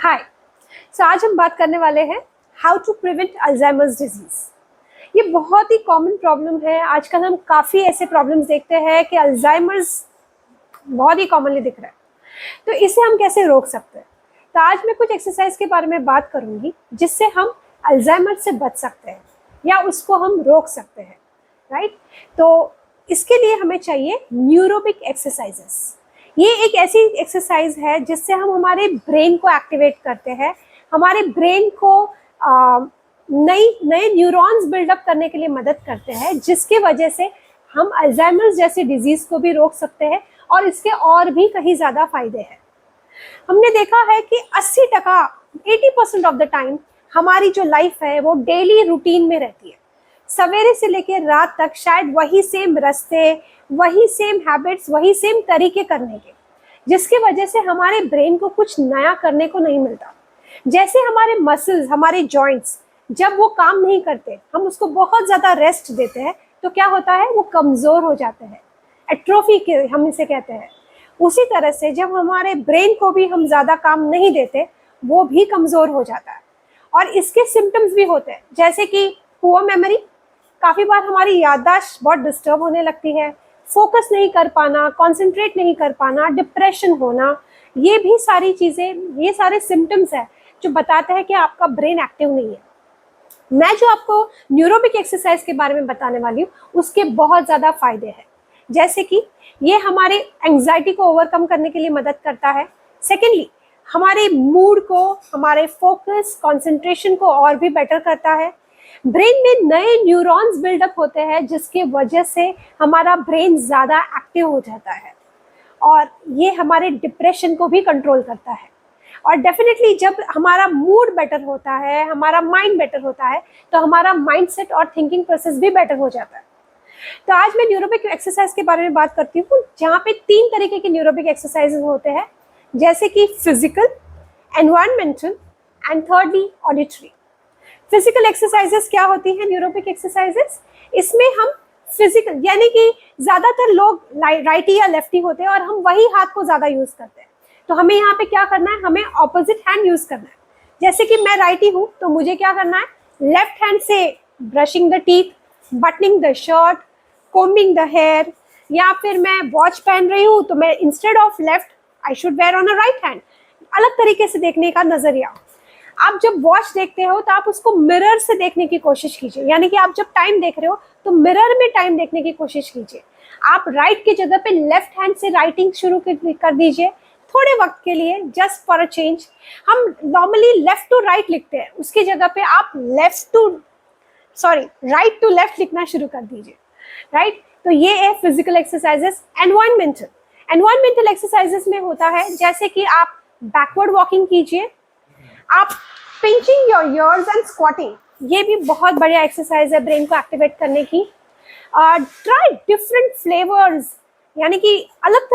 हाय। आज हम बात करने वाले हैं how to prevent Alzheimer's disease. ये बहुत ही कॉमन प्रॉब्लम है। आजकल हम काफ़ी ऐसे प्रॉब्लम्स देखते हैं कि अल्जाइमर्स बहुत ही कॉमनली दिख रहा है, तो इसे हम कैसे रोक सकते हैं। तो आज मैं कुछ एक्सरसाइज के बारे में बात करूंगी जिससे हम अल्जाइमर से बच सकते हैं या उसको हम रोक सकते हैं, राइट। तो इसके लिए हमें चाहिए न्यूरोबिक एक्सरसाइजेस। ये एक ऐसी एक्सरसाइज है जिससे हम हमारे ब्रेन को एक्टिवेट करते हैं, हमारे ब्रेन को नए न्यूरॉन्स बिल्डअप करने के लिए मदद करते हैं, जिसकी वजह से हम अल्जाइमर्स जैसी डिजीज को भी रोक सकते हैं और इसके और भी कहीं ज़्यादा फायदे हैं। हमने देखा है कि 80% ऑफ द टाइम हमारी जो लाइफ है वो डेली रूटीन में रहती है। सवेरे से लेकर रात तक शायद वही सेम रास्ते, वही सेम हैबिट्स, वही सेम तरीके करने के, जिसकी वजह से हमारे ब्रेन को कुछ नया करने को नहीं मिलता। जैसे हमारे मसल्स, हमारे जॉइंट्स जब वो काम नहीं करते, हम उसको बहुत ज़्यादा रेस्ट देते हैं, तो क्या होता है, वो कमज़ोर हो जाते हैं, एट्रोफी के हम इसे कहते हैं। उसी तरह से जब हमारे ब्रेन को भी हम ज़्यादा काम नहीं देते, वो भी कमज़ोर हो जाता है। और इसके सिम्टम्स भी होते हैं, जैसे कि पुअर मेमोरी। काफ़ी बार हमारी याददाश्त बहुत डिस्टर्ब होने लगती है, फोकस नहीं कर पाना, कंसंट्रेट नहीं कर पाना, डिप्रेशन होना, ये भी सारी चीज़ें, ये सारे सिम्टम्स हैं जो बताते हैं कि आपका ब्रेन एक्टिव नहीं है। मैं जो आपको न्यूरोबिक एक्सरसाइज के बारे में बताने वाली हूँ, उसके बहुत ज़्यादा फायदे हैं। जैसे कि ये हमारे एंग्जाइटी को ओवरकम करने के लिए मदद करता है। सेकेंडली, हमारे मूड को, हमारे फोकस, कंसंट्रेशन को और भी बेटर करता है। ब्रेन में नए न्यूरॉन्स बिल्डअप होते हैं, जिसके वजह से हमारा ब्रेन ज़्यादा एक्टिव हो जाता है और ये हमारे डिप्रेशन को भी कंट्रोल करता है। और डेफिनेटली जब हमारा मूड बेटर होता है, हमारा माइंड बेटर होता है, तो हमारा माइंडसेट और थिंकिंग प्रोसेस भी बेटर हो जाता है। तो आज मैं न्यूरोबिक एक्सरसाइज के बारे में बात करती हूँ, जहाँ पे 3 तरीके के न्यूरोबिक एक्सरसाइज होते हैं, जैसे कि physical, environmental and thirdly auditory. Physical exercises क्या होती हैं न्यूरोबिक एक्सरसाइजेस? इसमें हम फिजिकल, यानी कि ज़्यादातर लोग राइटी या लेफ्टी होते हैं और हम वही हाथ को ज़्यादा यूज़ करते हैं। तो हमें यहाँ पे क्या करना है, हमें ऑपोजिट हैंड यूज़ करना है। जैसे कि मैं राइटी हूँ, तो मुझे क्या करना है, लेफ्ट हैंड से brushing the teeth, buttoning the shirt, combing the hair, या फिर मैं वॉच पहन रही हूँ, तो मैं instead of left I should wear on a right hand. अलग तरीके से देखने का नज़रिया। आप जब वॉच देखते हो तो आप उसको मिरर से देखने की कोशिश कीजिए, यानी कि आप जब टाइम देख रहे हो तो मिरर में टाइम देखने की कोशिश कीजिए। आप राइट की जगह पे लेफ्ट हैंड से राइटिंग शुरू कर दीजिए थोड़े वक्त के लिए, जस्ट फॉर अ चेंज। हम नॉर्मली लेफ्ट टू राइट लिखते हैं, उसकी जगह पे आप राइट टू लेफ्ट लिखना शुरू कर दीजिए, राइट। तो ये है फिजिकल एक्सरसाइजेस। एनवायरमेंटल एक्सरसाइजेस में होता है, जैसे कि आप बैकवर्ड वॉकिंग कीजिए, आप pinching your ears and squatting, ये भी बहुत बढ़िया एक्सरसाइज है ब्रेन को एक्टिवेट करने की। ट्राई डिफरेंट फ्लेवर्स, यानी कि अलग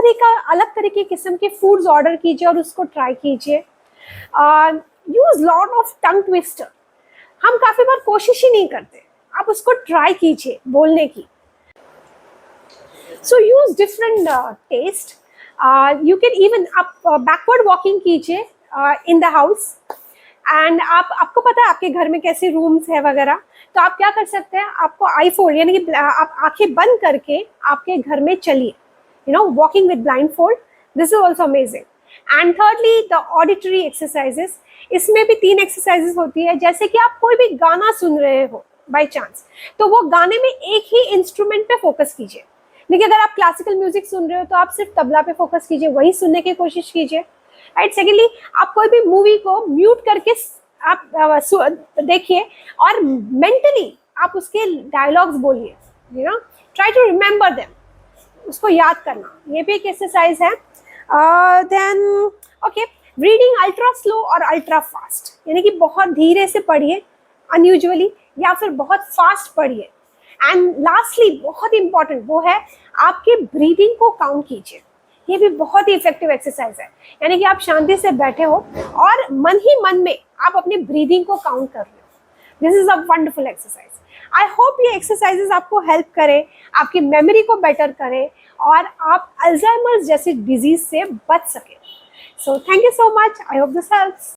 तरीके किस्म के फूड्स ऑर्डर कीजिए और उसको ट्राई कीजिए। Use lot of tongue twister, हम काफ़ी बार कोशिश ही नहीं करते, आप उसको ट्राई कीजिए बोलने की। So use different test, you can even आप बैकवर्ड वॉकिंग कीजिए इन द हाउस। एंड आपको पता है आपके घर में कैसे रूम्स है वगैरह, तो आप क्या कर सकते हैं, आपको आई फोल्ड, यानी कि आप आंखें बंद करके आपके घर में चलिए, walking with blind fold, this is also amazing. And thirdly the auditory exercises, इसमें भी 3 एक्सरसाइजेस होती है। जैसे कि आप कोई भी गाना सुन रहे हो बाई चांस, तो वो गाने में एक ही इंस्ट्रूमेंट पे फोकस कीजिए। देखिए, अगर आप क्लासिकल म्यूजिक सुन रहे हो तो आप सिर्फ तबला पे फोकस कीजिए, वही सुनने की कोशिश कीजिए, राइट। सेकेंडली, आप कोई भी मूवी को म्यूट करके आप देखिए और मेंटली आप उसके डायलॉग्स बोलिए, ट्राई टू रिमेंबर देम, उसको याद करना, ये भी एक एक्सरसाइज है। Then okay, reading ultra slow और अल्ट्रा फास्ट, यानी कि बहुत धीरे से पढ़िए अनयूजुअली, या फिर बहुत फास्ट पढ़िए। एंड लास्टली बहुत इंपॉर्टेंट वो है, आपके ब्रीदिंग को काउंट कीजिए। ये भी बहुत ही इफेक्टिव एक्सरसाइज है, यानी कि आप शांति से बैठे हो और मन ही मन में आप अपनी ब्रीदिंग को काउंट कर रहे हो। This is a wonderful exercise. I hope ये एक्सरसाइजेस आपको हेल्प करें, आपकी मेमोरी को बेटर करें और आप अल्जाइमर्स जैसी डिजीज से बच सकें। So thank you so much, I hope this helps.